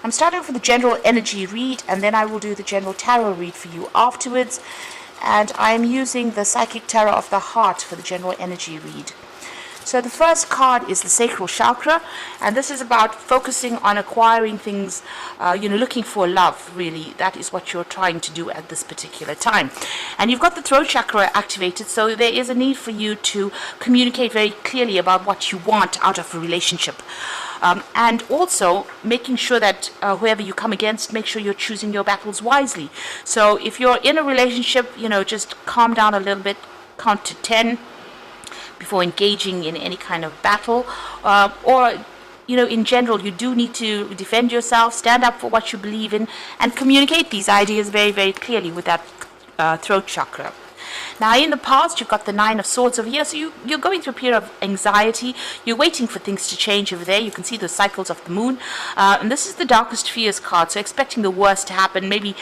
I'm starting off with the general energy read, and then I will do the general tarot read for you afterwards. And I am using the Psychic Tarot of the Heart for the general energy read. So the first card is the sacral chakra, and this is about focusing on acquiring things, looking for love, really. That is what you're trying to do at this particular time. And you've got the throat chakra activated, so there is a need for you to communicate very clearly about what you want out of a relationship. And also making sure that whoever you come against, make sure you're choosing your battles wisely. So if you're in a relationship, just calm down a little bit, count to 10 before engaging in any kind of battle, or in general, you do need to defend yourself, stand up for what you believe in, and communicate these ideas very, very clearly with that throat chakra. Now, in the past, you've got the Nine of Swords over here, so you're going through a period of anxiety. You're waiting for things to change over there. You can see the cycles of the moon. And this is the Darkest Fears card, so expecting the worst to happen, maybe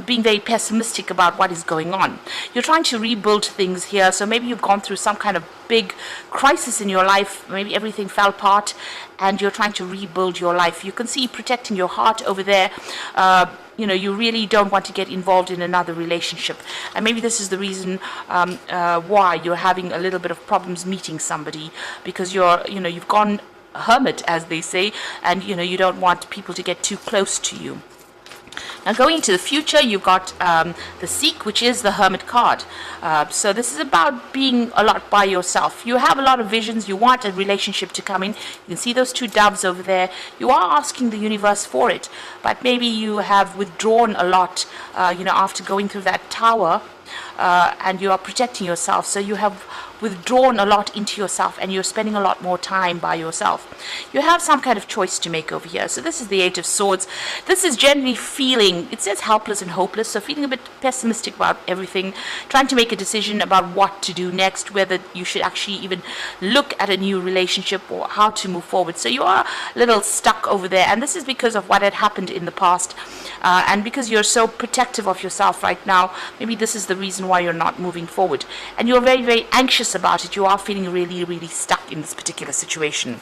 being very pessimistic about what is going on. You're trying to rebuild things here, so maybe you've gone through some kind of big crisis in your life. Maybe everything fell apart, and you're trying to rebuild your life. You can see protecting your heart over there. You really don't want to get involved in another relationship. And maybe this is the reason why you're having a little bit of problems meeting somebody, because you've gone hermit, as they say, and you don't want people to get too close to you. Now, going into the future, you've got the Seek, which is the Hermit card. So this is about being a lot by yourself. You have a lot of visions. You want a relationship to come in. You can see those two doves over there. You are asking the universe for it, but maybe you have withdrawn a lot, after going through that tower, and you are protecting yourself. So you have withdrawn a lot into yourself, and you're spending a lot more time by yourself. You have some kind of choice to make over here. So this is the Eight of Swords. This is generally feeling, it says helpless and hopeless, so feeling a bit pessimistic about everything, trying to make a decision about what to do next, whether you should actually even look at a new relationship or how to move forward. So you are a little stuck over there, and this is because of what had happened in the past, and because you're so protective of yourself right now. Maybe this is the reason why you're not moving forward, and you're very, very anxious about it. You are feeling really, really stuck in this particular situation.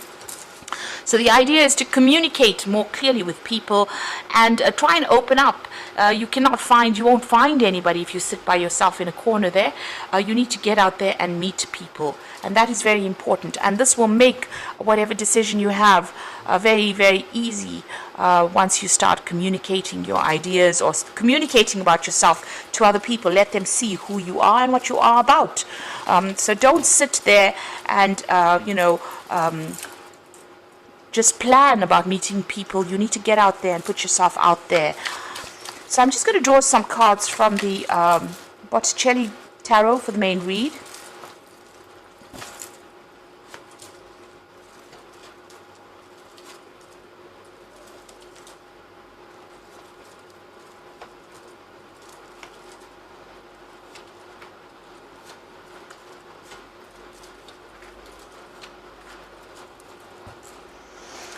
So the idea is to communicate more clearly with people and try and open up. You won't find anybody if you sit by yourself in a corner there. You need to get out there and meet people, and that is very important. And this will make whatever decision you have very, very easy once you start communicating your ideas or communicating about yourself to other people. Let them see who you are and what you are about. So don't sit there and just plan about meeting people. You need to get out there and put yourself out there. So I'm just going to draw some cards from the Botticelli Tarot for the main read.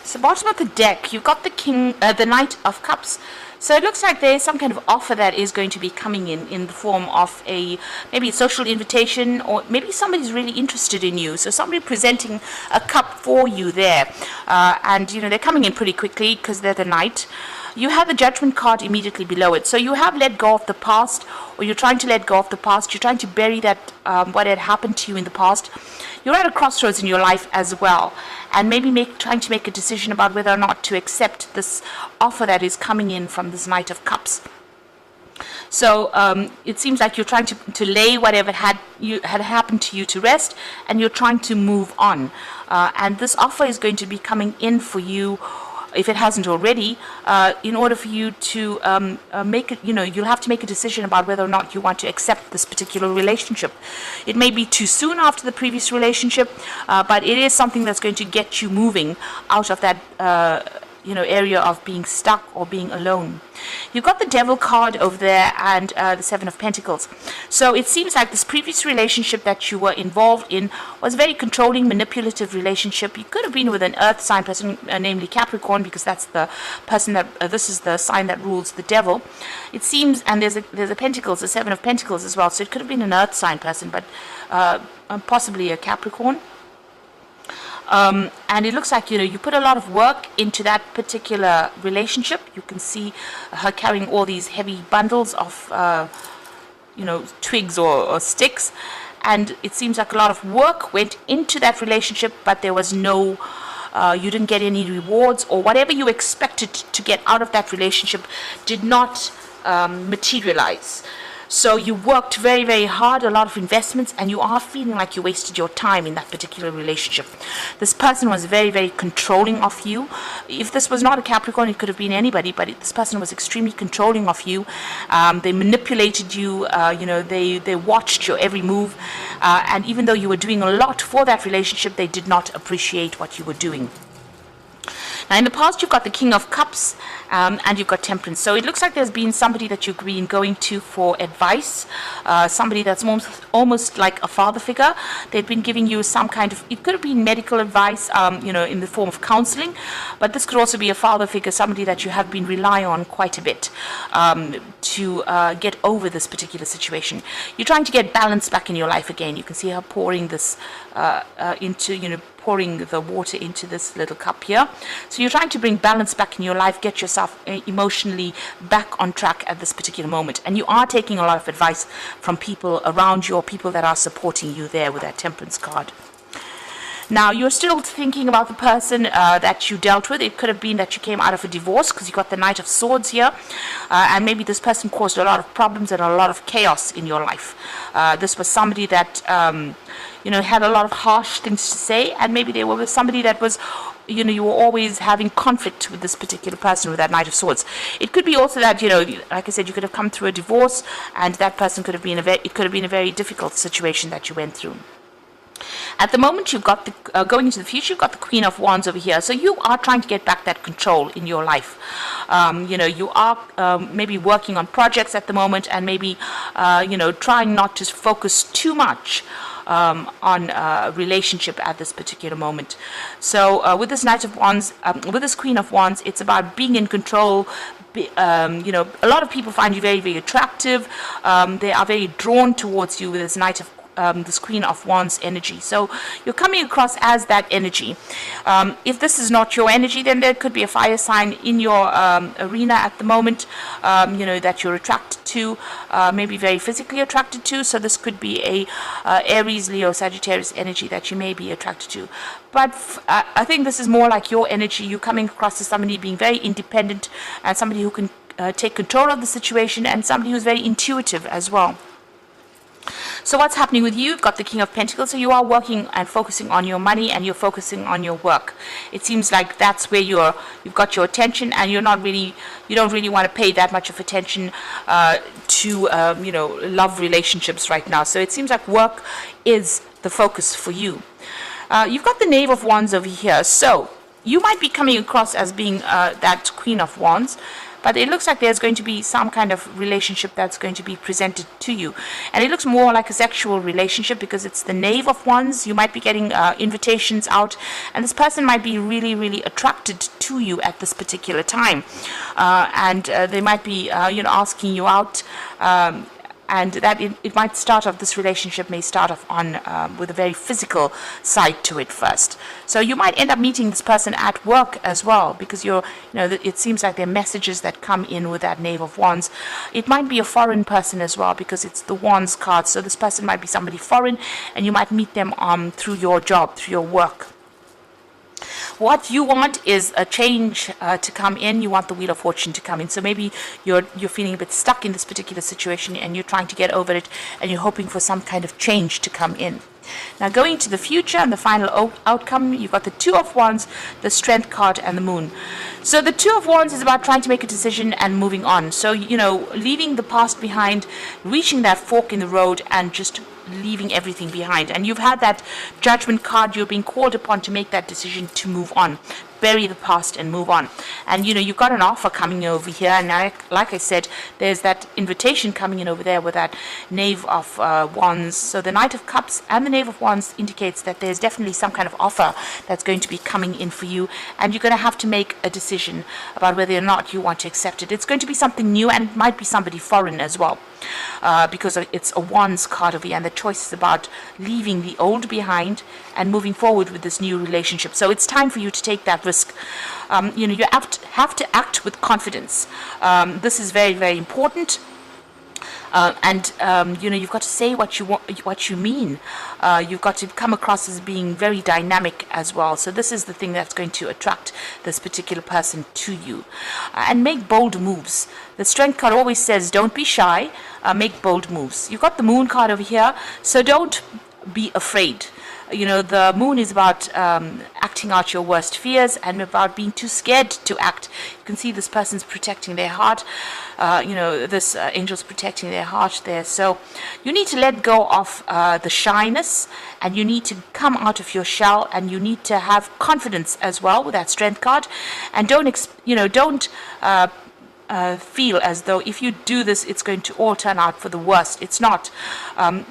So bottom of the deck, you've got the Knight of Cups. So it looks like there is some kind of offer that is going to be coming in the form of maybe a social invitation, or maybe somebody's really interested in you. So somebody presenting a cup for you there, and they're coming in pretty quickly because they're the Knight. You have the Judgment card immediately below it. So you have let go of the past, or you're trying to let go of the past. You're trying to bury that what had happened to you in the past. You're at a crossroads in your life as well, and maybe trying to make a decision about whether or not to accept this offer that is coming in from this Knight of Cups. So it seems like you're trying to lay whatever had happened to you to rest, and you're trying to move on. And this offer is going to be coming in for you, if it hasn't already, in order for you to make it, you'll have to make a decision about whether or not you want to accept this particular relationship. It may be too soon after the previous relationship, but it is something that's going to get you moving out of that area of being stuck or being alone. You've got the Devil card over there, and the Seven of Pentacles. So it seems like this previous relationship that you were involved in was a very controlling, manipulative relationship. You could have been with an earth sign person, namely Capricorn, because that's the person that this is the sign that rules the devil. It seems, and there's a Pentacles, the Seven of Pentacles as well. So it could have been an earth sign person, but possibly a Capricorn. And it looks like, you put a lot of work into that particular relationship. You can see her carrying all these heavy bundles of, twigs or sticks. And it seems like a lot of work went into that relationship, but there was no, you didn't get any rewards, or whatever you expected to get out of that relationship did not materialize. So you worked very, very hard, a lot of investments, and you are feeling like you wasted your time in that particular relationship. This person was very, very controlling of you. If this was not a Capricorn, it could have been anybody, but this person was extremely controlling of you. They manipulated you, they watched your every move, and even though you were doing a lot for that relationship, they did not appreciate what you were doing. Now, in the past, you've got the King of Cups, and you've got Temperance. So it looks like there's been somebody that you've been going to for advice, somebody that's almost like a father figure. They've been giving you some kind of, it could have been medical advice, in the form of counseling, but this could also be a father figure, somebody that you have been relying on quite a bit to get over this particular situation. You're trying to get balance back in your life again. You can see her pouring this pouring the water into this little cup here. So you're trying to bring balance back in your life, get yourself emotionally back on track at this particular moment. And you are taking a lot of advice from people around you, or people that are supporting you there with that Temperance card. Now, you're still thinking about the person that you dealt with. It could have been that you came out of a divorce, because you got the Knight of Swords here. And maybe this person caused a lot of problems and a lot of chaos in your life. This was somebody that, had a lot of harsh things to say. And maybe they were with somebody that was, you were always having conflict with this particular person with that Knight of Swords. It could be also that, like I said, you could have come through a divorce, and that person could have been it could have been a very difficult situation that you went through. At the moment, you've got the going into the future, you've got the Queen of Wands over here. So you are trying to get back that control in your life. You are maybe working on projects at the moment, and maybe trying not to focus too much on a relationship at this particular moment. So with this Knight of Wands, with this Queen of Wands, it's about being in control. A lot of people find you very, very attractive. They are very drawn towards you with this this Queen of Wands energy. So you're coming across as that energy. If this is not your energy, then there could be a fire sign in your arena at the moment, that you're attracted to, maybe very physically attracted to. So this could be a Aries, Leo, Sagittarius energy that you may be attracted to. But I think this is more like your energy. You're coming across as somebody being very independent, and somebody who can take control of the situation, and somebody who's very intuitive as well. So what's happening with you? You've got the King of Pentacles, so you are working and focusing on your money, and you're focusing on your work. It seems like that's where you've got your attention, and you don't really want to pay that much of attention to love relationships right now. So it seems like work is the focus for you. You've got the Knave of Wands over here, so you might be coming across as being that Queen of Wands, but it looks like there's going to be some kind of relationship that's going to be presented to you. And it looks more like a sexual relationship, because it's the Knave of Wands. You might be getting invitations out, and this person might be really, really attracted to you at this particular time. And they might be, asking you out. And that it might start off, this relationship may start off on with a very physical side to it first. So you might end up meeting this person at work as well, because it seems like there are messages that come in with that Knave of Wands. It might be a foreign person as well, because it's the Wands card. So this person might be somebody foreign, and you might meet them through your job, through your work. What you want is a change to come in. You want the Wheel of Fortune to come in. So maybe you're feeling a bit stuck in this particular situation, and you're trying to get over it, and you're hoping for some kind of change to come in. Now, going to the future and the final outcome, you've got the Two of Wands, the Strength card, and the Moon. So the Two of Wands is about trying to make a decision and moving on. So, leaving the past behind, reaching that fork in the road, and just leaving everything behind. And you've had that Judgment card. You're being called upon to make that decision to move on, bury the past and move on. And you've got an offer coming over here, and like I said, there's that invitation coming in over there with that Knave of Wands. So the Knight of Cups and the Knave of Wands indicates that there's definitely some kind of offer that's going to be coming in for you, and you're going to have to make a decision about whether or not you want to accept it. It's going to be something new, and it might be somebody foreign as well. because it's a Wands card over here, and the choice is about leaving the old behind and moving forward with this new relationship. So it's time for you to take that risk. You have to act with confidence. This is very, very important. You've got to say what you want, what you mean. You've got to come across as being very dynamic as well. So this is the thing that's going to attract this particular person to you. And make bold moves. The Strength card always says, don't be shy, make bold moves. You've got the Moon card over here, so don't be afraid. The Moon is about acting out your worst fears and about being too scared to act. You can see this person's protecting their heart. This angel's protecting their heart there. So you need to let go of the shyness, and you need to come out of your shell, and you need to have confidence as well with that Strength card. And don't feel as though if you do this, it's going to all turn out for the worst. It's not.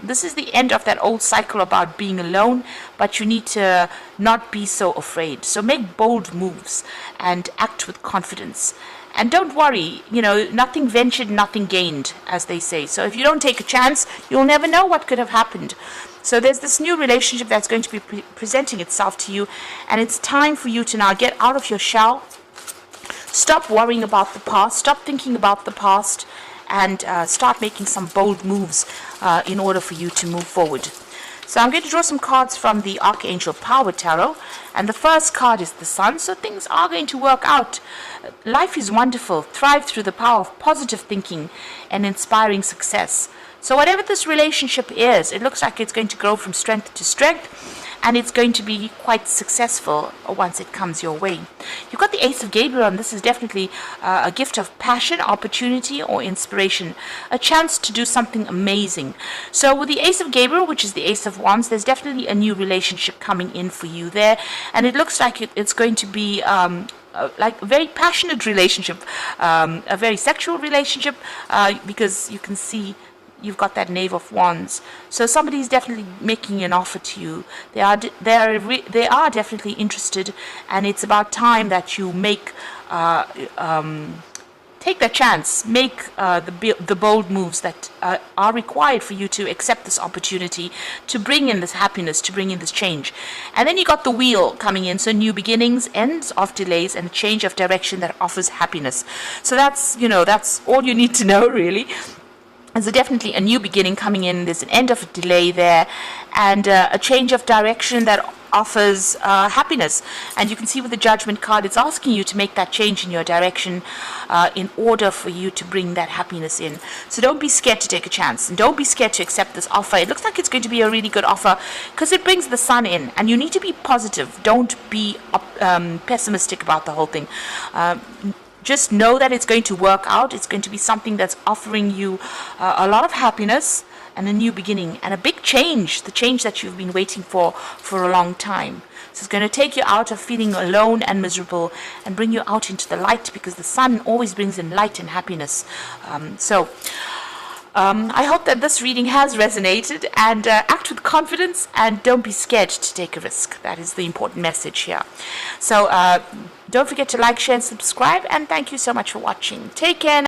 This is the end of that old cycle about being alone, but you need to not be so afraid. So make bold moves and act with confidence. And don't worry, nothing ventured, nothing gained, as they say. So if you don't take a chance, you'll never know what could have happened. So there's this new relationship that's going to be presenting itself to you, and it's time for you to now get out of your shell. Stop worrying about the past, stop thinking about the past, and start making some bold moves in order for you to move forward. So I'm going to draw some cards from the Archangel Power Tarot, and the first card is the Sun. So things are going to work out. Life is wonderful. Thrive through the power of positive thinking and inspiring success. So whatever this relationship is, it looks like it's going to grow from strength to strength, and it's going to be quite successful once it comes your way. You've got the Ace of Gabriel, and this is definitely a gift of passion, opportunity, or inspiration, a chance to do something amazing. So with the Ace of Gabriel, which is the Ace of Wands, there's definitely a new relationship coming in for you there, and it looks like it's going to be like a very passionate relationship, a very sexual relationship, because you can see you've got that Knave of Wands. So somebody's definitely making an offer to you. They are definitely interested, and it's about time that you make take that chance, make the bold moves that are required for you to accept this opportunity, to bring in this happiness, to bring in this change. And then you got the Wheel coming in, so new beginnings, ends of delays, and a change of direction that offers happiness. So that's all you need to know, really. There's definitely a new beginning coming in. There's an end of a delay there, and a change of direction that offers happiness. And you can see with the Judgment card, it's asking you to make that change in your direction in order for you to bring that happiness in. So don't be scared to take a chance, and don't be scared to accept this offer. It looks like it's going to be a really good offer because it brings the Sun in, and you need to be positive. Don't be pessimistic about the whole thing. Just know that it's going to work out. It's going to be something that's offering you a lot of happiness and a new beginning and a big change, the change that you've been waiting for a long time. So it's going to take you out of feeling alone and miserable and bring you out into the light, because the Sun always brings in light and happiness. I hope that this reading has resonated, and act with confidence and don't be scared to take a risk. That is the important message here. So don't forget to like, share, and subscribe, and thank you so much for watching. Take care.